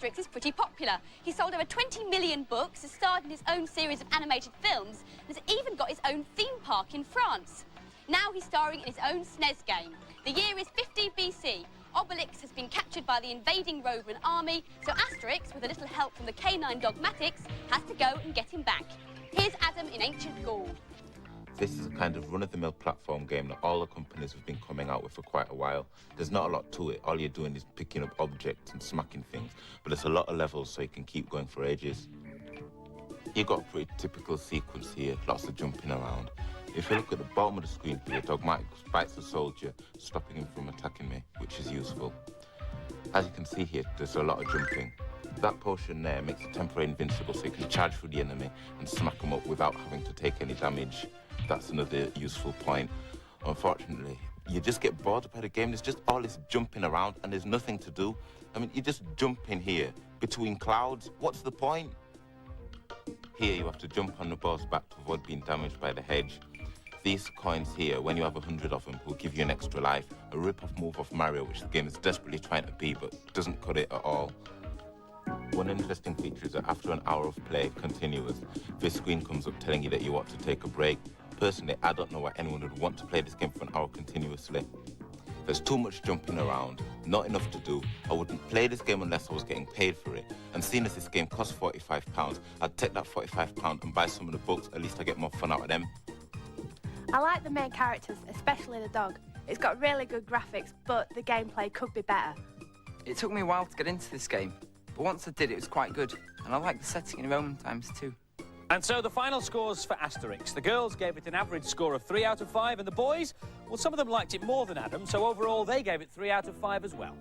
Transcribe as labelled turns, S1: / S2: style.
S1: Astérix is pretty popular. He sold over 20 million books, has starred in his own series of animated films, and has even got his own theme park in France. Now he's starring in his own SNES game. The year is 50 BC. Obelix has been captured by the invading Roman army, so Astérix, with a little help from the canine dogmatics, has to go and get him back. Here's Adam in ancient Gaul.
S2: This is a kind of run-of-the-mill platform game that all the companies have been coming out with for quite a while. There's not a lot to it. All you're doing is picking up objects and smacking things, but there's a lot of levels so you can keep going for ages. You've got a pretty typical sequence here, lots of jumping around. If you look at the bottom of the screen here, Dogmatic bites the soldier, stopping him from attacking me, which is useful. As you can see here, there's a lot of jumping. That potion there makes it temporarily invincible, so you can charge through the enemy and smack them up without having to take any damage. That's another useful point. Unfortunately, you just get bored by the game. There's just all this jumping around and there's nothing to do. I mean, you just jump in here between clouds. What's the point? Here, you have to jump on the boss back to avoid being damaged by the hedge. These coins here, when you have 100 of them, will give you an extra life. A rip-off move of Mario, which the game is desperately trying to be, but doesn't cut it at all. One interesting feature is that after an hour of play, continuous, this screen comes up telling you that you ought to take a break. Personally, I don't know why anyone would want to play this game for an hour continuously. There's too much jumping around, not enough to do. I wouldn't play this game unless I was getting paid for it. And seeing as this game costs £45, I'd take that £45 and buy some of the books. At least I get more fun out of them.
S3: I like the main characters, especially the dog. It's got really good graphics, but the gameplay could be better.
S4: It took me a while to get into this game, but once I did, it was quite good. And I like the setting in Roman times too.
S5: And so the final scores for Astérix. The girls gave it an average score of 3 out of 5, and the boys, well, some of them liked it more than Adam, so overall they gave it 3 out of 5 as well.